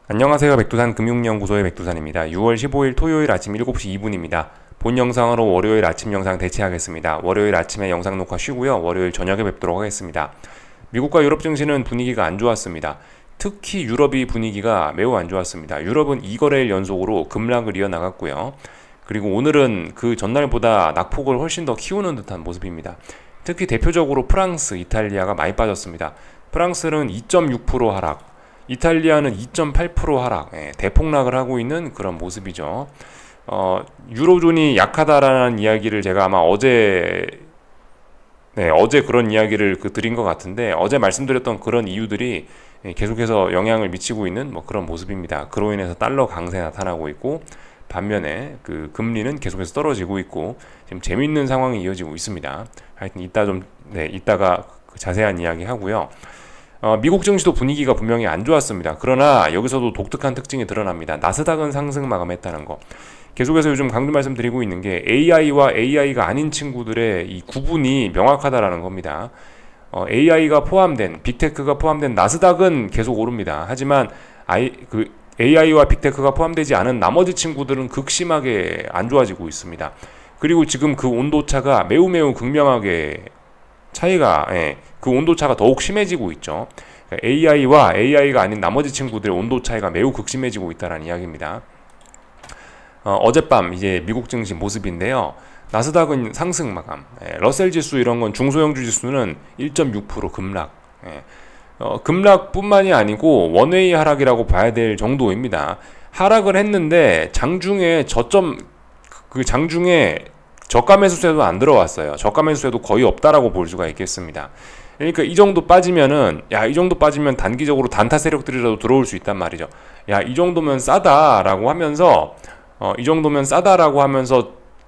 안녕하세요. 백두산 금융연구소의 백두산입니다. 6월 15일 토요일 아침 7시 2분입니다. 본 영상으로 월요일 아침 영상 대체하겠습니다. 월요일 아침에 영상 녹화 쉬고요. 월요일 저녁에 뵙도록 하겠습니다. 미국과 유럽 증시는 분위기가 안 좋았습니다. 특히 유럽이 분위기가 매우 안 좋았습니다. 유럽은 2거래일 연속으로 급락을 이어나갔고요. 그리고 오늘은 그 전날보다 낙폭을 훨씬 더 키우는 듯한 모습입니다. 특히 대표적으로 프랑스, 이탈리아가 많이 빠졌습니다. 프랑스는 2.6% 하락, 이탈리아는 2.8% 하락, 대폭락을 하고 있는 그런 모습이죠. 유로존이 약하다라는 이야기를 제가 아마 어제 그런 이야기를 드린 것 같은데, 어제 말씀드렸던 그런 이유들이 계속해서 영향을 미치고 있는 그런 모습입니다. 그로 인해서 달러 강세 나타나고 있고, 반면에 그 금리는 계속해서 떨어지고 있고, 지금 재밌는 상황이 이어지고 있습니다. 하여튼 이따가 자세한 이야기 하고요. 미국 증시도 분위기가 분명히 안 좋았습니다. 그러나 여기서도 독특한 특징이 드러납니다. 나스닥은 상승 마감했다는 거. 계속해서 요즘 강조 말씀드리고 있는 게 AI와 AI가 아닌 친구들의 이 구분이 명확하다라는 겁니다. AI가 포함된, 빅테크가 포함된 나스닥은 계속 오릅니다. 하지만 AI와 빅테크가 포함되지 않은 나머지 친구들은 극심하게 안 좋아지고 있습니다. 그리고 지금 그 온도차가 매우 극명하게 그 온도차가 더욱 심해지고 있죠. AI와 AI가 아닌 나머지 친구들의 온도 차이가 매우 극심해지고 있다는 이야기입니다. 어젯밤 이제 미국 증시 모습인데요. 나스닥은 상승 마감, 러셀 지수 이런 건 중소형주 지수는 1.6% 급락. 급락뿐만이 아니고 원웨이 하락이라고 봐야 될 정도입니다. 하락을 했는데 장중에 장중에 저가 매수세도 안 들어왔어요. 저가 매수세도 거의 없다라고 볼 수가 있겠습니다. 그러니까 이 정도 빠지면 단기적으로 단타 세력들이라도 들어올 수 있단 말이죠. 이 정도면 싸다라고 하면서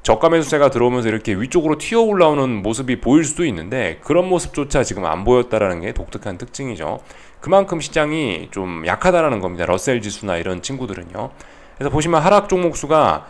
저가 매수세가 들어오면서 이렇게 위쪽으로 튀어 올라오는 모습이 보일 수도 있는데, 그런 모습조차 지금 안 보였다라는 게 독특한 특징이죠. 그만큼 시장이 좀 약하다라는 겁니다. 러셀 지수나 이런 친구들은요. 그래서 보시면 하락 종목 수가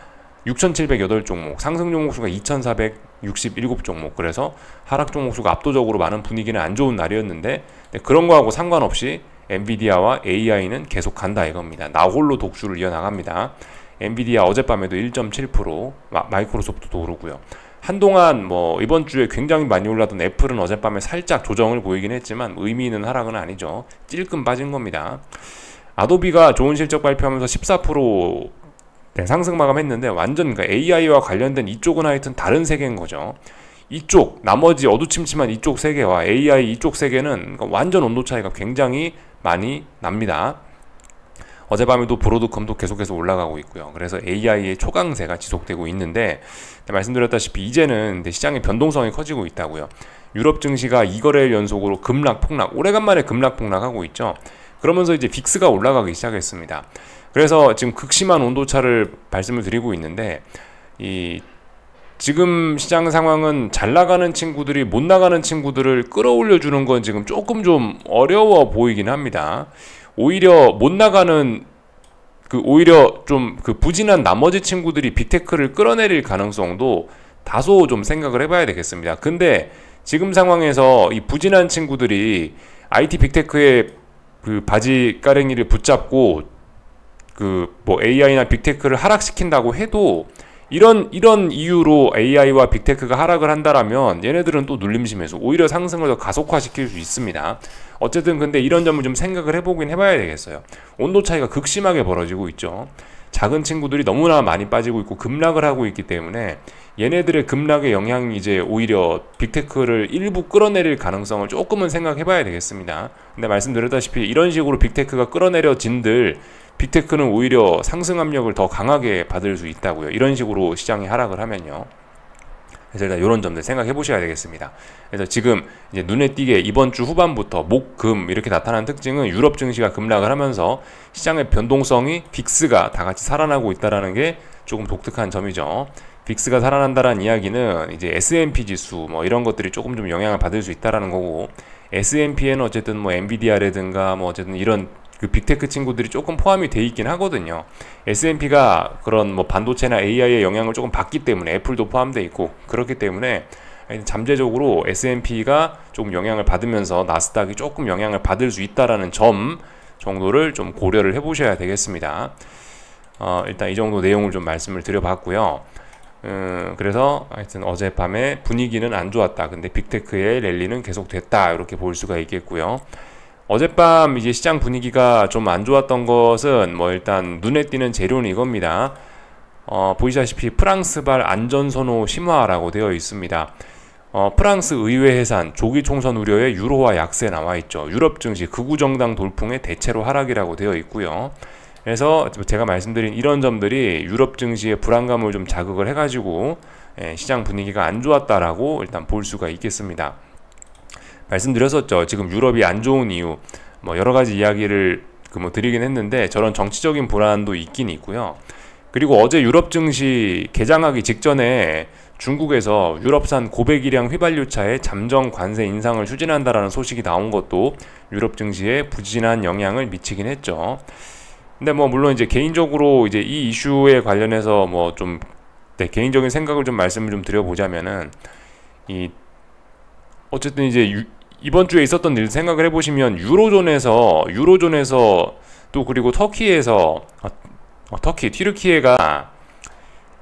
6,708종목, 상승 종목 수가 2,467종목. 그래서 하락 종목 수가 압도적으로 많은 분위기는 안 좋은 날이었는데, 그런 거하고 상관없이 엔비디아와 AI는 계속 간다 이겁니다. 나홀로 독주를 이어나갑니다. 엔비디아 어젯밤에도 1.7%, 마이크로소프트도 오르고요. 한동안 이번 주에 굉장히 많이 올랐던 애플은 어젯밤에 살짝 조정을 보이긴 했지만 의미 있는 하락은 아니죠. 찔끔 빠진 겁니다. 아도비가 좋은 실적 발표하면서 14% 상승 마감했는데, 완전 AI와 관련된 이쪽은 하여튼 다른 세계인 거죠. 이쪽 나머지 어두침침한 이쪽 세계와 AI 이쪽 세계는 완전 온도 차이가 굉장히 많이 납니다. 어젯밤에도 브로드컴도 계속해서 올라가고 있고요. 그래서 AI의 초강세가 지속되고 있는데, 말씀드렸다시피 이제는 시장의 변동성이 커지고 있다고요. 유럽 증시가 2거래일 연속으로 급락 폭락, 오래간만에 급락 폭락하고 있죠. 그러면서 이제 빅스가 올라가기 시작했습니다. 그래서 지금 극심한 온도차를 말씀을 드리고 있는데, 지금 시장 상황은 잘 나가는 친구들이 못 나가는 친구들을 끌어올려 주는 건 지금 조금 좀 어려워 보이긴 합니다. 오히려 못 나가는 오히려 좀 부진한 나머지 친구들이 빅테크를 끌어내릴 가능성도 다소 좀 생각을 해봐야 되겠습니다. 근데 지금 상황에서 이 부진한 친구들이 IT 빅테크의 바지 가랭이를 붙잡고 AI나 빅테크를 하락시킨다고 해도, 이런 이유로 AI와 빅테크가 하락을 한다라면 얘네들은 또 눌림심에서 오히려 상승을 더 가속화시킬 수 있습니다. 어쨌든 근데 이런 점을 좀 생각을 해보긴 해봐야 되겠어요. 온도 차이가 극심하게 벌어지고 있죠. 작은 친구들이 너무나 많이 빠지고 있고 급락을 하고 있기 때문에 얘네들의 급락의 영향이 이제 오히려 빅테크를 일부 끌어내릴 가능성을 조금은 생각해봐야 되겠습니다. 근데 말씀드렸다시피 이런 식으로 빅테크가 끌어내려진들 빅테크는 오히려 상승 압력을 더 강하게 받을 수 있다고요. 이런 식으로 시장이 하락을 하면요. 그래서 일단 이런 점들 생각해 보셔야 되겠습니다. 그래서 지금 이제 눈에 띄게 이번 주 후반부터 목, 금 이렇게 나타나는 특징은 유럽 증시가 급락을 하면서 시장의 변동성이 빅스가 다 같이 살아나고 있다는 게 조금 독특한 점이죠. 빅스가 살아난다는 이야기는 이제 S&P 지수 이런 것들이 조금 좀 영향을 받을 수 있다는 거고, S&P에는 어쨌든 엔비디아라든가 어쨌든 이런 빅테크 친구들이 조금 포함이 돼 있긴 하거든요. S&P가 그런 반도체나 AI의 영향을 조금 받기 때문에 애플도 포함돼 있고, 그렇기 때문에 잠재적으로 S&P가 조금 영향을 받으면서 나스닥이 조금 영향을 받을 수 있다라는 점, 정도를 좀 고려를 해보셔야 되겠습니다. 일단 이 정도 내용을 좀 말씀을 드려봤고요. 그래서 하여튼 어젯밤에 분위기는 안 좋았다. 근데 빅테크의 랠리는 계속됐다. 이렇게 볼 수가 있겠고요. 어젯밤 이제 시장 분위기가 좀 안 좋았던 것은 뭐 일단 눈에 띄는 재료는 이겁니다. 보시다시피 프랑스발 안전선호 심화라고 되어 있습니다. 프랑스 의회 해산, 조기 총선 우려에 유로화 약세 나와 있죠. 유럽 증시 극우 정당 돌풍의 대체로 하락이라고 되어 있고요. 그래서 제가 말씀드린 이런 점들이 유럽 증시의 불안감을 좀 자극을 해가지고 시장 분위기가 안 좋았다라고 일단 볼 수가 있겠습니다. 말씀드렸었죠. 지금 유럽이 안 좋은 이유, 뭐 여러 가지 이야기를 드리긴 했는데 저런 정치적인 불안도 있긴 있고요. 그리고 어제 유럽 증시 개장하기 직전에 중국에서 유럽산 고배기량 휘발유차의 잠정 관세 인상을 추진한다라는 소식이 나온 것도 유럽 증시에 부진한 영향을 미치긴 했죠. 근데 뭐 물론 이제 개인적으로 이제 이 이슈에 관련해서 뭐 좀 개인적인 생각을 좀 말씀을 좀 드려보자면은 어쨌든 이제 이번 주에 있었던 일 생각을 해보시면 유로존에서 또 그리고 터키에서 튀르키예가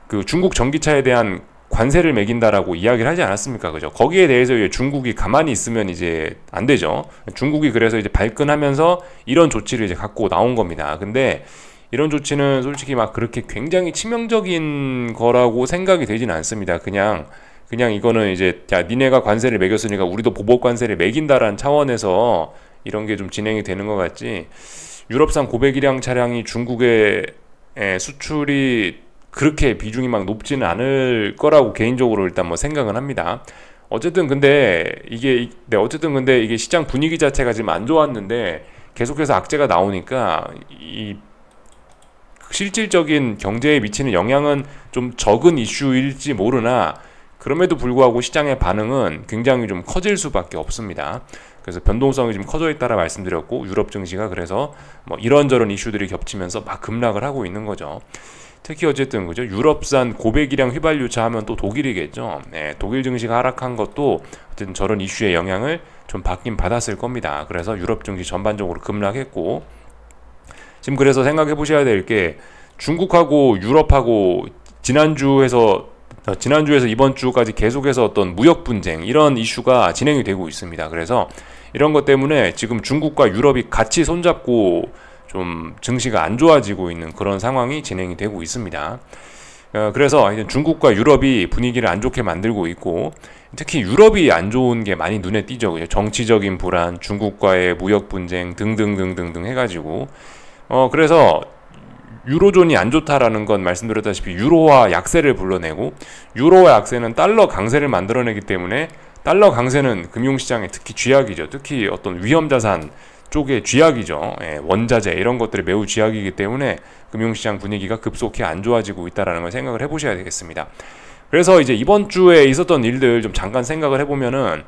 그 중국 전기차에 대한 관세를 매긴다라고 이야기를 하지 않았습니까? 그죠? 거기에 대해서 이제 중국이 가만히 있으면 이제 안 되죠. 중국이 그래서 이제 발끈하면서 이런 조치를 이제 갖고 나온 겁니다. 근데 이런 조치는 솔직히 막 그렇게 굉장히 치명적인 거라고 생각이 되진 않습니다. 그냥 이거는 이제 야 니네가 관세를 매겼으니까 우리도 보복 관세를 매긴다라는 차원에서 이런 게 좀 진행이 되는 것 같지. 유럽산 고배기량 차량이 중국에 수출이 그렇게 비중이 막 높지는 않을 거라고 개인적으로 일단 뭐 생각은 합니다. 어쨌든 근데 이게 시장 분위기 자체가 지금 안 좋았는데 계속해서 악재가 나오니까 이 실질적인 경제에 미치는 영향은 좀 적은 이슈일지 모르나 그럼에도 불구하고 시장의 반응은 굉장히 좀 커질 수밖에 없습니다. 그래서 변동성이 좀 커져 있다라 말씀드렸고 유럽 증시가 그래서 뭐 이런저런 이슈들이 겹치면서 막 급락을 하고 있는 거죠. 특히 어쨌든 그죠, 유럽산 고배기량 휘발유차 하면 또 독일이겠죠. 네, 독일 증시가 하락한 것도 어쨌든 저런 이슈의 영향을 좀 받긴 받았을 겁니다. 그래서 유럽 증시 전반적으로 급락했고, 지금 그래서 생각해 보셔야 될 게 중국하고 유럽하고 지난주에서 이번 주까지 계속해서 어떤 무역 분쟁 이런 이슈가 진행이 되고 있습니다. 그래서 이런 것 때문에 지금 중국과 유럽이 같이 손잡고 좀 증시가 안 좋아지고 있는 그런 상황이 진행이 되고 있습니다. 그래서 중국과 유럽이 분위기를 안 좋게 만들고 있고, 특히 유럽이 안 좋은 게 많이 눈에 띄죠. 정치적인 불안, 중국과의 무역 분쟁 등등등등등 해가지고 그래서 유로존이 안 좋다라는 건 말씀드렸다시피 유로화 약세를 불러내고, 유로화 약세는 달러 강세를 만들어내기 때문에 달러 강세는 금융시장에 특히 쥐약이죠. 특히 어떤 위험자산 쪽에 쥐약이죠. 원자재 이런 것들이 매우 쥐약이기 때문에 금융시장 분위기가 급속히 안 좋아지고 있다는 걸 생각을 해보셔야 되겠습니다. 그래서 이제 이번 주에 있었던 일들 좀 잠깐 생각을 해보면은,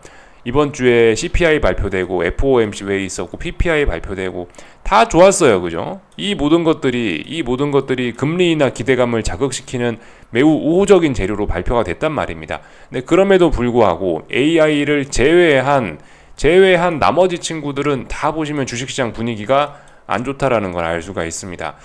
이번 주에 CPI 발표되고 FOMC 회의 있었고 PPI 발표되고 다 좋았어요. 그죠? 이 모든 것들이 금리나 기대감을 자극시키는 매우 우호적인 재료로 발표가 됐단 말입니다. 근데 그럼에도 불구하고 AI를 제외한 나머지 친구들은 다 보시면 주식시장 분위기가 안 좋다라는 걸 알 수가 있습니다.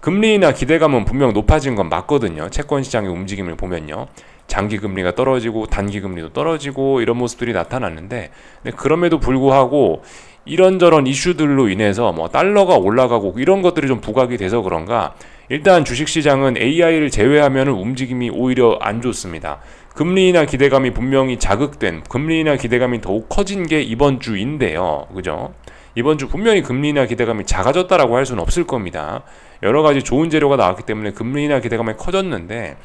금리나 기대감은 분명 높아진 건 맞거든요. 채권시장의 움직임을 보면요. 장기금리가 떨어지고 단기금리도 떨어지고 이런 모습들이 나타났는데, 근데 그럼에도 불구하고 이런저런 이슈들로 인해서 뭐 달러가 올라가고 이런 것들이 좀 부각이 돼서 그런가 일단 주식시장은 AI를 제외하면 움직임이 오히려 안 좋습니다. 금리나 기대감이 분명히 자극된, 금리나 기대감이 더욱 커진 게 이번 주인데요. 그죠? 이번 주 분명히 금리나 기대감이 작아졌다라고 할 수는 없을 겁니다. 여러 가지 좋은 재료가 나왔기 때문에 금리나 기대감이 커졌는데,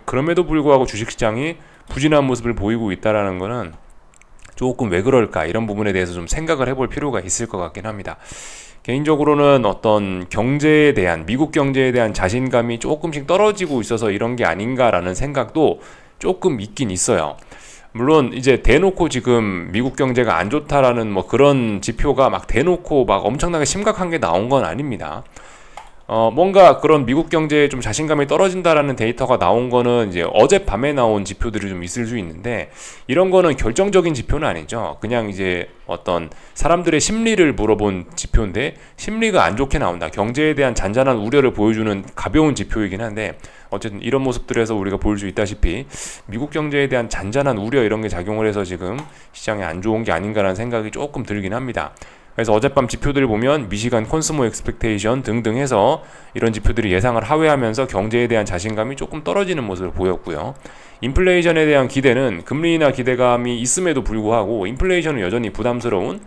그럼에도 불구하고 주식시장이 부진한 모습을 보이고 있다라는 거는 조금 왜 그럴까, 이런 부분에 대해서 좀 생각을 해볼 필요가 있을 것 같긴 합니다. 개인적으로는 어떤 경제에 대한, 미국 경제에 대한 자신감이 조금씩 떨어지고 있어서 이런 게 아닌가라는 생각도 조금 있긴 있어요. 물론 이제 대놓고 지금 미국 경제가 안 좋다라는 뭐 그런 지표가 막 대놓고 막 엄청나게 심각한 게 나온 건 아닙니다. 뭔가 그런 미국 경제에 좀 자신감이 떨어진다라는 데이터가 나온 거는 이제 어젯밤에 나온 지표들이 좀 있을 수 있는데, 이런 거는 결정적인 지표는 아니죠. 그냥 이제 어떤 사람들의 심리를 물어본 지표인데, 심리가 안 좋게 나온다, 경제에 대한 잔잔한 우려를 보여주는 가벼운 지표이긴 한데, 어쨌든 이런 모습들에서 우리가 볼 수 있다시피 미국 경제에 대한 잔잔한 우려 이런 게 작용을 해서 지금 시장에 안 좋은 게 아닌가라는 생각이 조금 들긴 합니다. 그래서 어젯밤 지표들을 보면 미시간 컨슈머 엑스펙테이션 등등 해서 이런 지표들이 예상을 하회하면서 경제에 대한 자신감이 조금 떨어지는 모습을 보였고요. 인플레이션에 대한 기대는 금리 인하 기대감이 있음에도 불구하고 인플레이션은 여전히 부담스러운,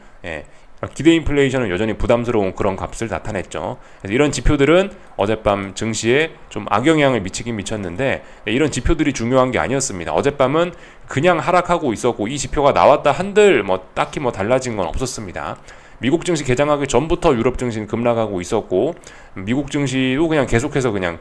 기대 인플레이션은 여전히 부담스러운 그런 값을 나타냈죠. 그래서 이런 지표들은 어젯밤 증시에 좀 악영향을 미치긴 미쳤는데, 이런 지표들이 중요한 게 아니었습니다. 어젯밤은 그냥 하락하고 있었고 이 지표가 나왔다 한들 딱히 달라진 건 없었습니다. 미국 증시 개장하기 전부터 유럽 증시는 급락하고 있었고, 미국 증시도 그냥 계속해서 그냥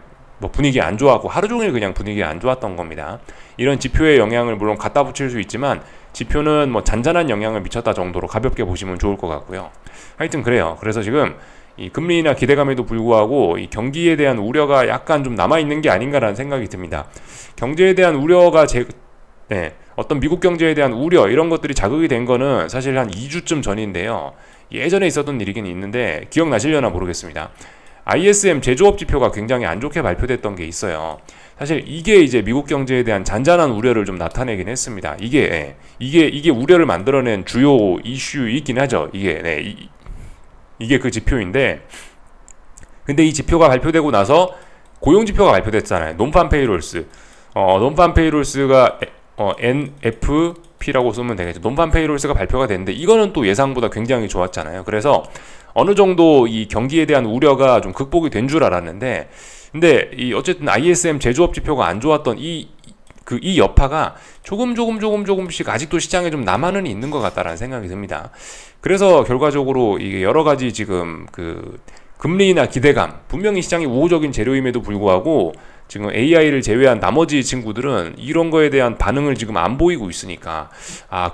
분위기 안 좋았고 하루 종일 그냥 분위기 안 좋았던 겁니다. 이런 지표의 영향을 물론 갖다 붙일 수 있지만 지표는 잔잔한 영향을 미쳤다 정도로 가볍게 보시면 좋을 것 같고요. 하여튼 그래요. 그래서 지금 이 금리 인하 기대감에도 불구하고 이 경기에 대한 우려가 약간 좀 남아있는 게 아닌가라는 생각이 듭니다. 경제에 대한 우려가 어떤 미국 경제에 대한 우려 이런 것들이 자극이 된 거는 사실 한 2주쯤 전인데요. 예전에 있었던 일이긴 있는데 기억나시려나 모르겠습니다. ISM 제조업 지표가 굉장히 안 좋게 발표됐던 게 있어요. 사실 이게 이제 미국 경제에 대한 잔잔한 우려를 좀 나타내긴 했습니다. 이게 우려를 만들어낸 주요 이슈이긴 하죠. 이게 그 지표인데, 근데 이 지표가 발표되고 나서 고용 지표가 발표됐잖아요. 논판 페이롤스. 논판 페이롤스가 NFP라고 쓰면 되겠죠. 논판 페이롤스가 발표가 됐는데 이거는 또 예상보다 굉장히 좋았잖아요. 그래서 어느 정도 이 경기에 대한 우려가 좀 극복이 된 줄 알았는데, 근데 어쨌든 ISM 제조업 지표가 안 좋았던 이 여파가 조금씩 아직도 시장에 좀 남아는 있는 것 같다라는 생각이 듭니다. 그래서 결과적으로 이게 여러 가지 지금 금리 인하 기대감, 분명히 시장이 우호적인 재료임에도 불구하고 지금 AI를 제외한 나머지 친구들은 이런 거에 대한 반응을 지금 안 보이고 있으니까,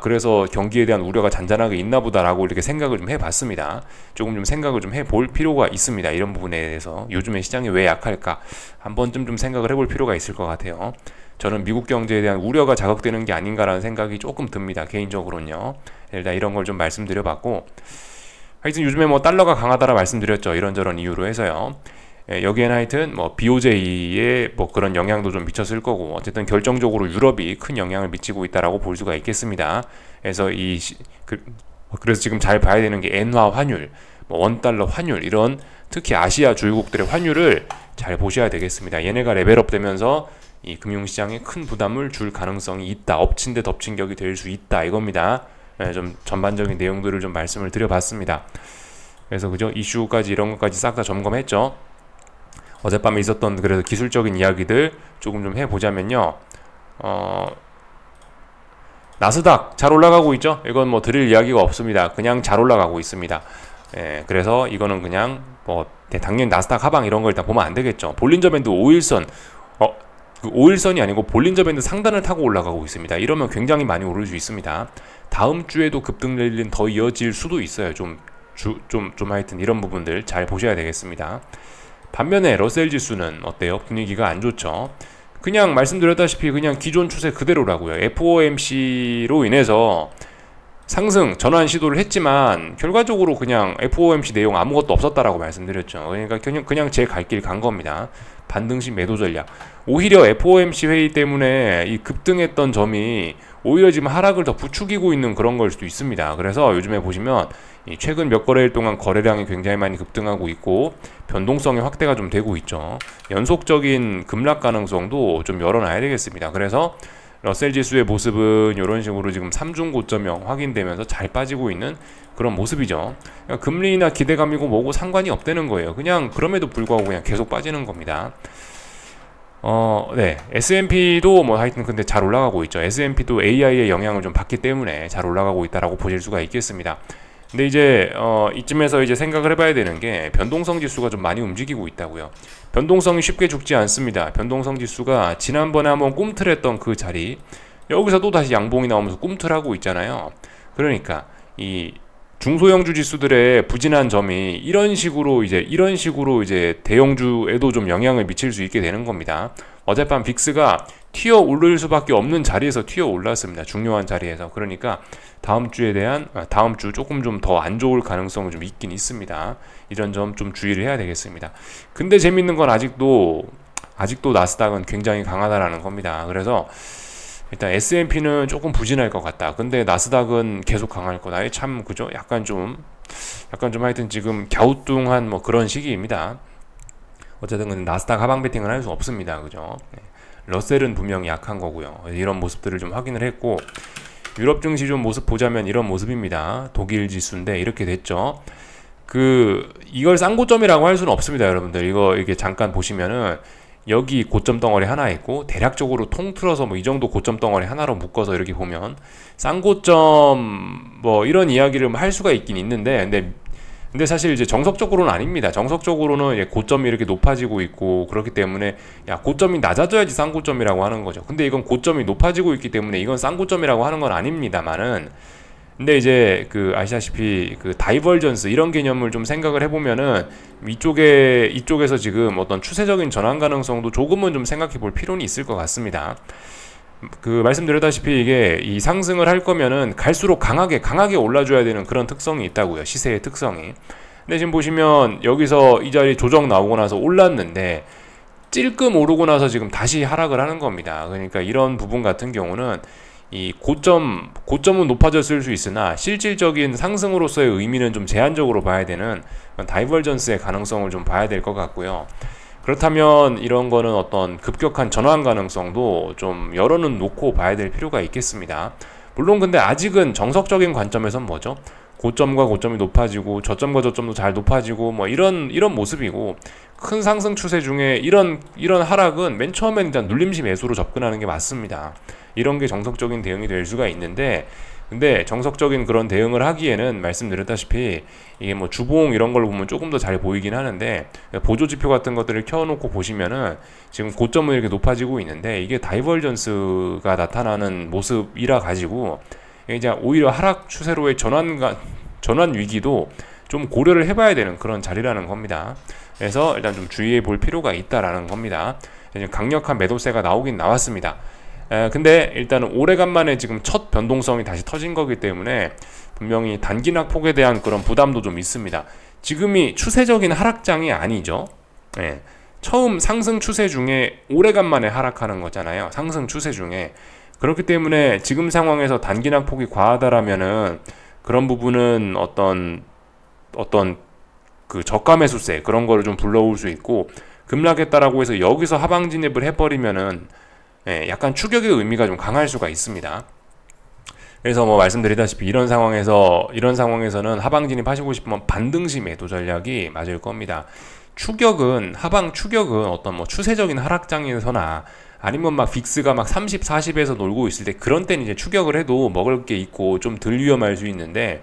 그래서 경기에 대한 우려가 잔잔하게 있나 보다라고 이렇게 생각을 좀 해봤습니다. 조금 좀 생각을 좀 해볼 필요가 있습니다. 이런 부분에 대해서 요즘에 시장이 왜 약할까 한 번쯤 좀 생각을 해볼 필요가 있을 것 같아요. 저는 미국 경제에 대한 우려가 자극되는 게 아닌가라는 생각이 조금 듭니다. 개인적으로는요. 일단 이런 걸 좀 말씀드려봤고, 하여튼 요즘에 달러가 강하다라 말씀드렸죠. 이런저런 이유로 해서요. 여기에는 하여튼 BOJ의 그런 영향도 좀 미쳤을 거고, 어쨌든 결정적으로 유럽이 큰 영향을 미치고 있다라고 볼 수가 있겠습니다. 그래서 그래서 지금 잘 봐야 되는 게 엔화 환율, 원달러 환율, 이런 특히 아시아 주요국들의 환율을 잘 보셔야 되겠습니다. 얘네가 레벨업 되면서 이 금융시장에 큰 부담을 줄 가능성이 있다. 엎친 데 덮친 격이 될 수 있다. 이겁니다. 좀 전반적인 내용들을 좀 말씀을 드려봤습니다. 그래서 그죠? 이슈까지 이런 것까지 싹 다 점검했죠. 어젯밤에 있었던 그래서 기술적인 이야기들 조금 좀 해보자면요. 나스닥 잘 올라가고 있죠. 이건 드릴 이야기가 없습니다. 그냥 잘 올라가고 있습니다. 그래서 이거는 그냥 당연히 나스닥 하방 이런 걸 일단 보면 안 되겠죠. 볼린저 밴드 5일선, 그 5일선이 아니고 볼린저 밴드 상단을 타고 올라가고 있습니다. 이러면 굉장히 많이 오를 수 있습니다. 다음 주에도 급등 랠리는 더 이어질 수도 있어요. 좀 하여튼 이런 부분들 잘 보셔야 되겠습니다. 반면에 러셀 지수는 어때요? 분위기가 안 좋죠. 그냥 말씀드렸다시피 그냥 기존 추세 그대로라고요. FOMC로 인해서 상승 전환 시도를 했지만 결과적으로 그냥 FOMC 내용 아무것도 없었다라고 말씀드렸죠. 그러니까 그냥 제 갈 길 간 겁니다. 반등식 매도 전략. 오히려 FOMC 회의 때문에 이 급등했던 점이 오히려 지금 하락을 더 부추기고 있는 그런 걸 수도 있습니다. 그래서 요즘에 보시면 이 최근 몇 거래일 동안 거래량이 굉장히 많이 급등하고 있고 변동성이 확대가 좀 되고 있죠. 연속적인 급락 가능성도 좀 열어놔야 되겠습니다. 그래서 러셀 지수의 모습은 이런 식으로 지금 3중 고점형 확인되면서 잘 빠지고 있는 그런 모습이죠. 그러니까 금리 인하 기대감이고 뭐고 상관이 없다는 거예요. 그냥 그럼에도 불구하고 그냥 계속 빠지는 겁니다. S&P도 하여튼 근데 잘 올라가고 있죠. S&P도 AI의 영향을 좀 받기 때문에 잘 올라가고 있다라고 보실 수가 있겠습니다. 근데 이제 이쯤에서 이제 생각을 해봐야 되는 게 변동성 지수가 좀 많이 움직이고 있다고요. 변동성이 쉽게 죽지 않습니다. 변동성 지수가 지난번에 한번 꿈틀했던 그 자리, 여기서 또 다시 양봉이 나오면서 꿈틀하고 있잖아요. 그러니까 이 중소형주 지수들의 부진한 점이 이런 식으로 이제 대형주에도 좀 영향을 미칠 수 있게 되는 겁니다. 어젯밤 빅스가 튀어 오를 수밖에 없는 자리에서 튀어 올랐습니다. 중요한 자리에서. 그러니까 다음 주 조금 좀 더 안 좋을 가능성은 좀 있긴 있습니다. 이런 점 좀 주의를 해야 되겠습니다. 근데 재밌는 건 아직도 나스닥은 굉장히 강하다라는 겁니다. 그래서 일단 S&P는 조금 부진할 것 같다. 근데 나스닥은 계속 강할 거다. 참 그죠? 약간 좀 하여튼 지금 갸우뚱한 뭐 그런 시기입니다. 어쨌든 나스닥 하방 베팅을 할 수 없습니다. 그죠? 네. 러셀은 분명히 약한 거고요. 이런 모습들을 좀 확인을 했고, 유럽 증시 좀 모습 보자면 이런 모습입니다. 독일 지수인데 이렇게 됐죠. 이걸 쌍고점이라고 할 수는 없습니다, 여러분들. 이게 잠깐 보시면은 여기 고점 덩어리 하나 있고, 대략적으로 통틀어서 뭐 이 정도 고점 덩어리 하나로 묶어서 이렇게 보면 쌍고점 뭐 이런 이야기를 할 수가 있긴 있는데, 근데 사실 이제 정석적으로는 아닙니다. 정석적으로는 고점이 이렇게 높아지고 있고, 그렇기 때문에 고점이 낮아져야지 쌍고점이라고 하는 거죠. 근데 이건 고점이 높아지고 있기 때문에 이건 쌍고점이라고 하는 건 아닙니다만은, 근데 이제 아시다시피 다이버전스 이런 개념을 좀 생각을 해보면은 이쪽에서 지금 어떤 추세적인 전환 가능성도 조금은 좀 생각해 볼 필요는 있을 것 같습니다. 말씀드렸다시피 이 상승을 할 거면은 갈수록 강하게 올라줘야 되는 그런 특성이 있다고요. 시세의 특성이. 근데 지금 보시면 여기서 이 자리 조정 나오고 나서 올랐는데 찔끔 오르고 나서 지금 다시 하락을 하는 겁니다. 그러니까 이런 부분 같은 경우는 이 고점은 높아졌을 수 있으나 실질적인 상승으로서의 의미는 좀 제한적으로 봐야 되는 다이버전스의 가능성을 좀 봐야 될 것 같고요. 그렇다면 이런 거는 어떤 급격한 전환 가능성도 좀 열어는 놓고 봐야 될 필요가 있겠습니다. 물론 근데 아직은 정석적인 관점에선 뭐죠? 고점과 고점이 높아지고 저점과 저점도 잘 높아지고 뭐 이런 모습이고, 큰 상승 추세 중에 이런 하락은 맨 처음엔 일단 눌림시 매수로 접근하는 게 맞습니다. 이런 게 정석적인 대응이 될 수가 있는데, 근데 정석적인 그런 대응을 하기에는 말씀드렸다시피 이게 뭐 주봉 이런 걸 보면 조금 더 잘 보이긴 하는데, 보조지표 같은 것들을 켜놓고 보시면은 지금 고점은 이렇게 높아지고 있는데 이게 다이버전스가 나타나는 모습이라 가지고 이제 오히려 하락 추세로의 전환 위기도 좀 고려를 해봐야 되는 그런 자리라는 겁니다. 그래서 일단 좀 주의해 볼 필요가 있다라는 겁니다. 강력한 매도세가 나오긴 나왔습니다. 근데 일단은 오래간만에 지금 첫 변동성이 다시 터진 거기 때문에 분명히 단기낙 폭에 대한 그런 부담도 좀 있습니다. 지금이 추세적인 하락장이 아니죠. 네. 처음 상승 추세 중에 오래간만에 하락하는 거잖아요. 상승 추세 중에. 그렇기 때문에 지금 상황에서 단기낙 폭이 과하다라면은 그런 부분은 어떤 저가 매수세 그런 거를 좀 불러올 수 있고, 급락했다라고 해서 여기서 하방 진입을 해버리면은 약간 추격의 의미가 좀 강할 수가 있습니다. 그래서 뭐 말씀드리다시피 이런 상황에서는 하방 진입하시고 싶으면 반등시 매도 전략이 맞을 겁니다. 하방 추격은 어떤 뭐 추세적인 하락장에서나 아니면 막 빅스가 막 30, 40에서 놀고 있을 때 그런 때는 이제 추격을 해도 먹을 게 있고 좀 덜 위험할 수 있는데,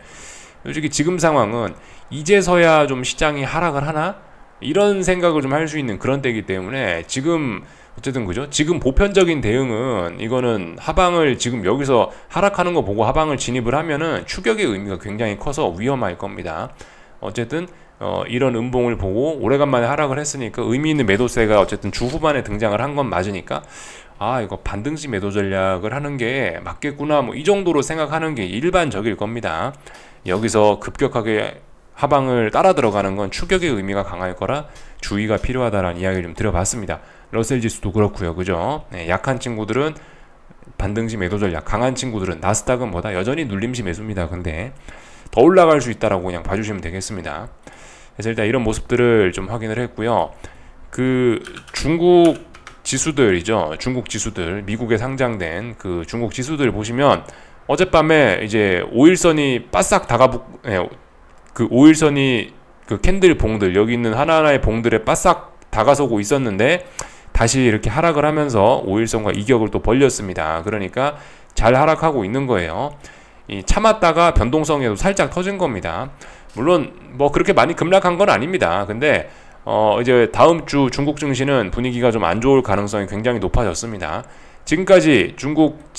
솔직히 지금 상황은 이제서야 좀 시장이 하락을 하나? 이런 생각을 좀 할 수 있는 그런 때이기 때문에 지금 어쨌든 그죠? 지금 보편적인 대응은 이거는 하방을 지금 여기서 하락하는 거 보고 하방을 진입을 하면은 추격의 의미가 굉장히 커서 위험할 겁니다. 어쨌든 이런 음봉을 보고 오래간만에 하락을 했으니까 의미 있는 매도세가 어쨌든 주 후반에 등장을 한 건 맞으니까 이거 반등시 매도 전략을 하는 게 맞겠구나 뭐 이 정도로 생각하는 게 일반적일 겁니다. 여기서 급격하게 하방을 따라 들어가는 건 추격의 의미가 강할 거라 주의가 필요하다라는 이야기를 좀 드려봤습니다. 러셀 지수도 그렇고요, 그죠? 네, 약한 친구들은 반등시 매도 전략, 강한 친구들은 나스닥은 뭐다? 여전히 눌림시 매수입니다. 근데 더 올라갈 수 있다라고 그냥 봐주시면 되겠습니다. 그래서 일단 이런 모습들을 좀 확인을 했고요. 중국 지수들이죠. 중국 지수들, 미국에 상장된 중국 지수들 보시면 어젯밤에 이제 5일선이 바싹 그 5일선이 캔들 봉들, 여기 있는 하나하나의 봉들에 바싹 다가서고 있었는데 다시 이렇게 하락을 하면서 5일선과 이격을 또 벌렸습니다. 그러니까 잘 하락하고 있는 거예요. 참았다가 변동성에도 살짝 터진 겁니다. 물론 뭐 그렇게 많이 급락한 건 아닙니다. 근데 이제 다음 주 중국 증시는 분위기가 좀 안 좋을 가능성이 굉장히 높아졌습니다. 지금까지 중국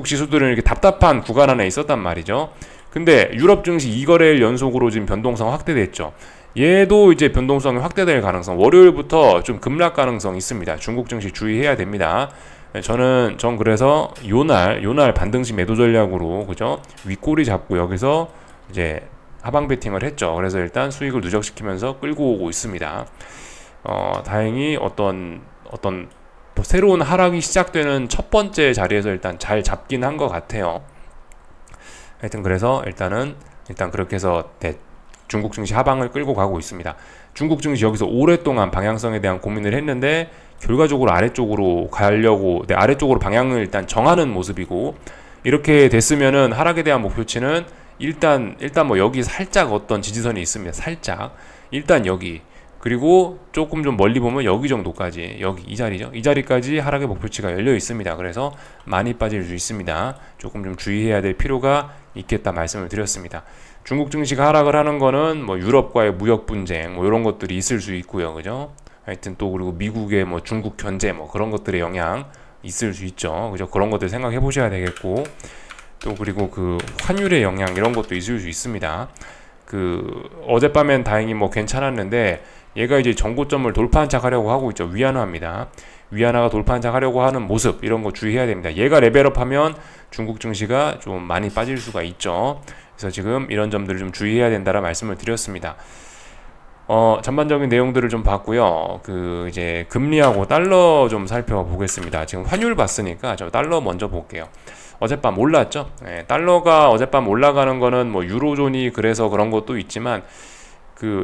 지수들은 이렇게 답답한 구간 안에 있었단 말이죠. 근데 유럽 증시 2거래일 연속으로 지금 변동성 확대됐죠. 얘도 이제 변동성이 확대될 가능성, 월요일부터 좀 급락 가능성 있습니다. 중국 증시 주의해야 됩니다. 전 그래서 요날 반등시 매도 전략으로, 그죠? 윗꼬리 잡고 여기서 이제 하방 베팅을 했죠. 그래서 일단 수익을 누적시키면서 끌고 오고 있습니다. 다행히 어떤 새로운 하락이 시작되는 첫 번째 자리에서 일단 잘 잡긴 한 것 같아요. 하여튼 그래서 일단 그렇게 해서 중국 증시 하방을 끌고 가고 있습니다. 중국 증시 여기서 오랫동안 방향성에 대한 고민을 했는데 결과적으로 아래쪽으로 가려고 아래쪽으로 방향을 일단 정하는 모습이고, 이렇게 됐으면은 하락에 대한 목표치는 일단 뭐 여기 살짝 어떤 지지선이 있습니다. 살짝 일단 여기, 그리고 조금 좀 멀리 보면 여기 정도까지, 여기 이 자리죠. 이 자리까지 하락의 목표치가 열려 있습니다. 그래서 많이 빠질 수 있습니다. 조금 좀 주의해야 될 필요가 있겠다 말씀을 드렸습니다. 중국 증시가 하락을 하는 거는 뭐 유럽과의 무역 분쟁 뭐 이런 것들이 있을 수 있고요. 그죠? 하여튼 또 그리고 미국의 뭐 중국 견제 뭐 그런 것들의 영향 있을 수 있죠. 그죠? 그런 것들 생각해 보셔야 되겠고, 또 그리고 그 환율의 영향 이런 것도 있을 수 있습니다. 어젯밤엔 다행히 뭐 괜찮았는데 얘가 이제 전고점을 돌파한착하려고 하고 있죠. 위안화입니다. 위안화가 돌파한착하려고 하는 모습, 이런 거 주의해야 됩니다. 얘가 레벨업하면 중국 증시가 좀 많이 빠질 수가 있죠. 그래서 지금 이런 점들을 좀 주의해야 된다라 말씀을 드렸습니다. 전반적인 내용들을 좀 봤고요. 이제 금리하고 달러 좀 살펴보겠습니다. 지금 환율 봤으니까 저 달러 먼저 볼게요. 어젯밤 올랐죠. 달러가 어젯밤 올라가는 거는 뭐 유로존이 그래서 그런 것도 있지만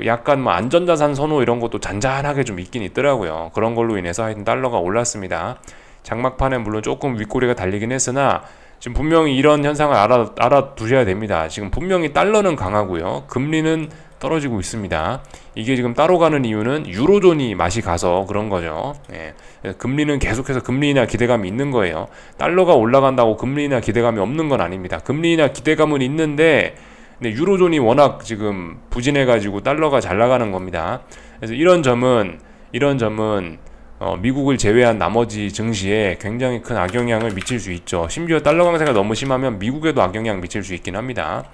약간 뭐 안전자산 선호 이런 것도 잔잔하게 좀 있긴 있더라고요. 그런 걸로 인해서 하여튼 달러가 올랐습니다. 장막판에 물론 조금 윗꼬리가 달리긴 했으나 지금 분명히 이런 현상을 알아두셔야 됩니다. 지금 분명히 달러는 강하고요. 금리는 떨어지고 있습니다. 이게 지금 따로 가는 이유는 유로존이 맛이 가서 그런 거죠. 금리는 계속해서 금리 인하 기대감이 있는 거예요. 달러가 올라간다고 금리 인하 기대감이 없는 건 아닙니다. 금리 인하 기대감은 있는데 근데 유로존이 워낙 지금 부진해가지고 달러가 잘 나가는 겁니다. 그래서 이런 점은 미국을 제외한 나머지 증시에 굉장히 큰 악영향을 미칠 수 있죠. 심지어 달러 강세가 너무 심하면 미국에도 악영향 미칠 수 있긴 합니다.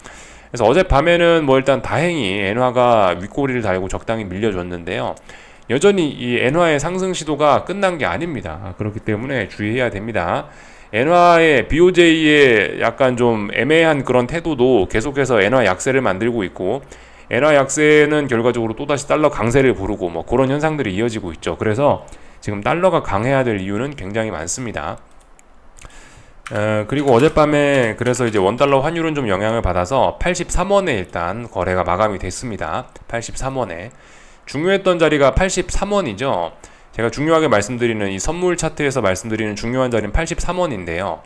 그래서 어젯밤에는 뭐 일단 다행히 엔화가 윗꼬리를 달고 적당히 밀려줬는데요. 여전히 이 엔화의 상승 시도가 끝난 게 아닙니다. 그렇기 때문에 주의해야 됩니다. 엔화의 BOJ의 약간 좀 애매한 그런 태도도 계속해서 엔화 약세를 만들고 있고, 엔화 약세는 결과적으로 또다시 달러 강세를 부르고 뭐 그런 현상들이 이어지고 있죠. 그래서 지금 달러가 강해야 될 이유는 굉장히 많습니다. 그리고 어젯밤에 그래서 이제 원달러 환율은 좀 영향을 받아서 83원에 일단 거래가 마감이 됐습니다. 83원에 중요했던 자리가 83원이죠. 제가 중요하게 말씀드리는 이 선물 차트에서 말씀드리는 중요한 자리는 83원인데요.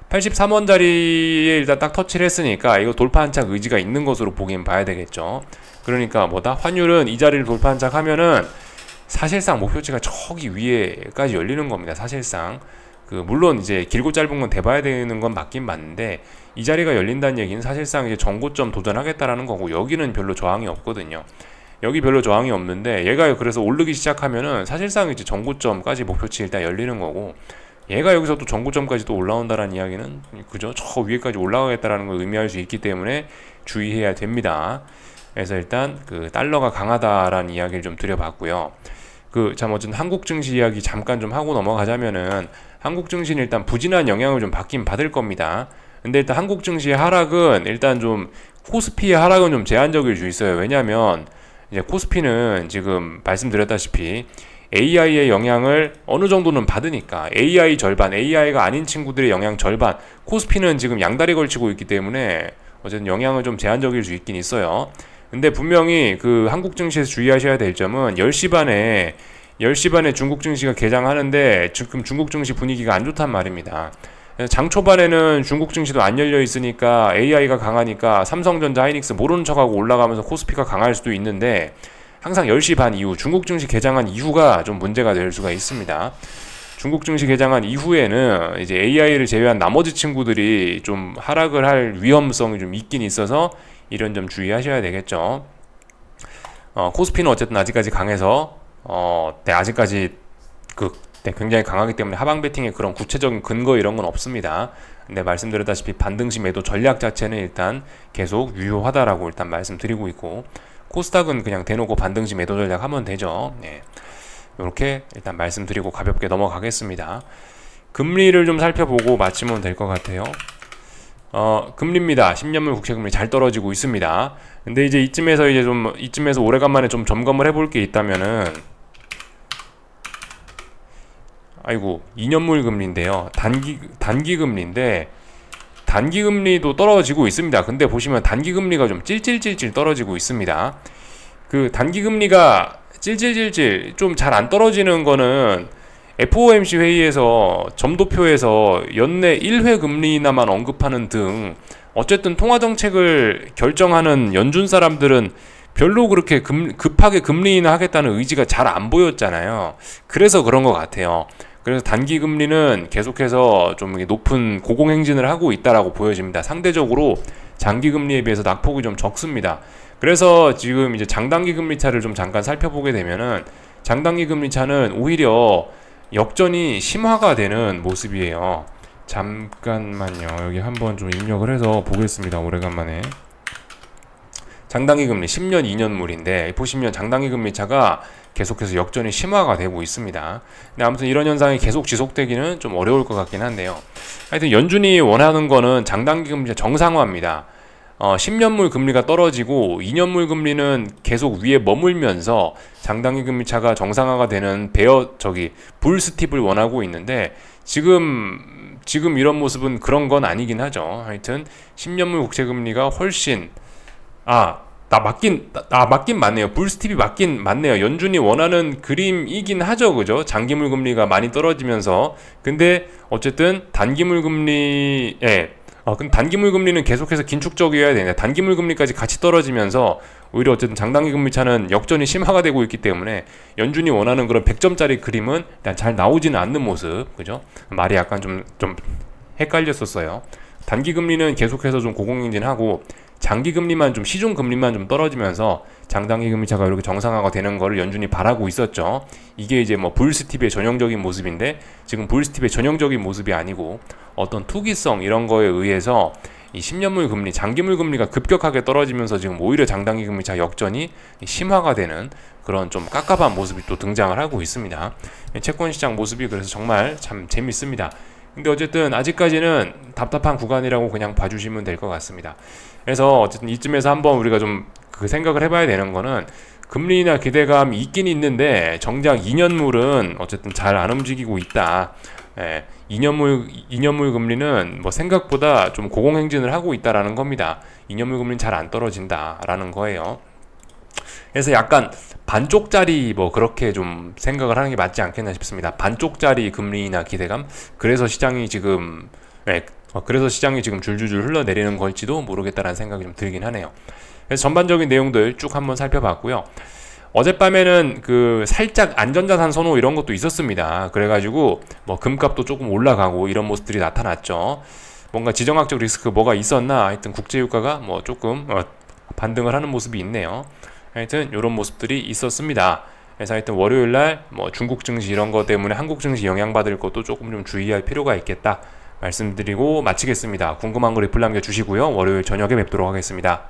83원 자리에 일단 딱 터치를 했으니까 이거 돌파 한착 의지가 있는 것으로 보긴 봐야 되겠죠. 그러니까 환율은 이 자리를 돌파 한착하면은 사실상 목표치가 저기 위에까지 열리는 겁니다. 사실상 물론 이제 길고 짧은 건 대봐야 되는 건 맞긴 맞는데, 이 자리가 열린다는 얘기는 사실상 이제 전고점 도전하겠다라는 거고, 여기는 별로 저항이 없거든요. 여기 별로 저항이 없는데 얘가 그래서 오르기 시작하면은 사실상 이제 전고점까지 목표치 일단 열리는 거고, 얘가 여기서 또 전고점까지 또 올라온다라는 이야기는 그죠? 저 위에까지 올라가겠다라는 걸 의미할 수 있기 때문에 주의해야 됩니다. 그래서 일단 달러가 강하다라는 이야기를 좀 드려봤고요. 어쨌든 한국 증시 이야기 잠깐 좀 하고 넘어가자면은, 한국 증시는 일단 부진한 영향을 좀 받긴 받을 겁니다. 근데 일단 한국 증시의 하락은 일단 좀 코스피의 하락은 좀 제한적일 수 있어요. 왜냐면 이제 코스피는 지금 말씀드렸다시피 AI의 영향을 어느 정도는 받으니까, AI 절반, AI가 아닌 친구들의 영향 절반, 코스피는 지금 양다리 걸치고 있기 때문에 어쨌든 영향은 좀 제한적일 수 있긴 있어요. 근데 분명히 한국 증시에서 주의하셔야 될 점은 10시 반에 중국 증시가 개장하는데 지금 중국 증시 분위기가 안 좋단 말입니다. 장 초반에는 중국 증시도 안 열려 있으니까 AI가 강하니까 삼성전자, 하이닉스 모르는 척하고 올라가면서 코스피가 강할 수도 있는데, 항상 10시 반 이후 중국 증시 개장한 이후가 좀 문제가 될 수가 있습니다. 중국 증시 개장한 이후에는 이제 AI를 제외한 나머지 친구들이 좀 하락을 할 위험성이 좀 있긴 있어서 이런 점 주의하셔야 되겠죠. 코스피는 어쨌든 아직까지 강해서 아직까지 네, 굉장히 강하기 때문에 하방 베팅의 그런 구체적인 근거 이런 건 없습니다. 근데 말씀드렸다시피 반등시 매도 전략 자체는 일단 계속 유효하다라고 일단 말씀드리고 있고, 코스닥은 그냥 대놓고 반등시 매도 전략 하면 되죠. 네. 이렇게 일단 말씀드리고 가볍게 넘어가겠습니다. 금리를 좀 살펴보고 마치면 될 것 같아요. 금리입니다. 10년물 국채금리 잘 떨어지고 있습니다. 근데 이제 이쯤에서 오래간만에 좀 점검을 해볼 게 있다면은, 아이고, 2년물 금리인데요. 단기 금리인데, 단기 금리도 떨어지고 있습니다. 근데 보시면 단기 금리가 좀 찔찔찔찔 떨어지고 있습니다. 그 단기 금리가 찔찔찔찔 좀 잘 안 떨어지는 거는 FOMC 회의에서 점도표에서 연내 1회 금리나만 언급하는 등 어쨌든 통화정책을 결정하는 연준 사람들은 별로 그렇게 급하게 금리 인하하겠다는 의지가 잘 안 보였잖아요. 그래서 그런 것 같아요. 그래서 단기 금리는 계속해서 좀 높은 고공행진을 하고 있다라고 보여집니다. 상대적으로 장기 금리에 비해서 낙폭이 좀 적습니다. 그래서 지금 이제 장단기 금리 차를 좀 잠깐 살펴보게 되면은, 장단기 금리 차는 오히려 역전이 심화가 되는 모습이에요. 잠깐만요. 여기 한번 좀 입력을 해서 보겠습니다. 오래간만에. 장단기 금리 10년 2년물인데 보시면 장단기 금리 차가 계속해서 역전이 심화가 되고 있습니다. 근데 아무튼 이런 현상이 계속 지속되기는 좀 어려울 것 같긴 한데요. 하여튼 연준이 원하는 거는 장단기 금리 정상화입니다. 10년물 금리가 떨어지고 2년물 금리는 계속 위에 머물면서 장단기 금리 차가 정상화가 되는 불 스팁을 원하고 있는데, 지금 이런 모습은 그런 건 아니긴 하죠. 하여튼 10년물 국채 금리가 훨씬 맞긴 맞네요. 불 스팁이 맞긴 맞네요. 연준이 원하는 그림이긴 하죠. 그죠? 장기물 금리가 많이 떨어지면서. 근데 어쨌든 단기물 금리에 근데 단기물 금리는 계속해서 긴축적이어야 되냐. 단기물 금리까지 같이 떨어지면서 오히려 어쨌든 장단기 금리 차는 역전이 심화가 되고 있기 때문에 연준이 원하는 그런 100점짜리 그림은 일단 잘 나오지는 않는 모습. 그죠? 말이 약간 좀 헷갈렸었어요. 단기 금리는 계속해서 좀 고공행진하고, 장기 금리만 좀, 시중 금리만 좀 떨어지면서 장단기 금리 차가 이렇게 정상화가 되는 거를 연준이 바라고 있었죠. 이게 이제 뭐 불스팁의 전형적인 모습인데, 지금 불스팁의 전형적인 모습이 아니고 어떤 투기성 이런 거에 의해서 이 10년물 금리, 장기물 금리가 급격하게 떨어지면서 지금 오히려 장단기 금리 차 역전이 심화가 되는 그런 좀 깝깝한 모습이 또 등장을 하고 있습니다. 채권 시장 모습이 그래서 정말 참 재밌습니다. 근데 어쨌든 아직까지는 답답한 구간이라고 그냥 봐주시면 될 것 같습니다. 그래서 어쨌든 이쯤에서 한번 우리가 좀 그 생각을 해봐야 되는 거는, 금리나 기대감이 있긴 있는데 정작 2년물은 어쨌든 잘 안 움직이고 있다. 2년물 금리는 뭐 생각보다 좀 고공행진을 하고 있다라는 겁니다. 2년물 금리는 잘 안 떨어진다라는 거예요. 그래서 약간 반쪽짜리 뭐 그렇게 좀 생각을 하는 게 맞지 않겠나 싶습니다. 반쪽짜리 금리나 기대감. 그래서 시장이 지금 줄줄줄 흘러내리는 걸지도 모르겠다라는 생각이 좀 들긴 하네요. 그래서 전반적인 내용들 쭉 한번 살펴봤고요. 어젯밤에는 그 살짝 안전자산 선호 이런 것도 있었습니다. 그래가지고 뭐 금값도 조금 올라가고 이런 모습들이 나타났죠. 뭔가 지정학적 리스크 뭐가 있었나. 하여튼 국제유가가 뭐 조금 반등을 하는 모습이 있네요. 하여튼 이런 모습들이 있었습니다. 그래서 하여튼 월요일날 뭐 중국 증시 이런 것 때문에 한국 증시 영향받을 것도 조금 좀 주의할 필요가 있겠다 말씀드리고 마치겠습니다. 궁금한 거 리플 남겨주시고요. 월요일 저녁에 뵙도록 하겠습니다.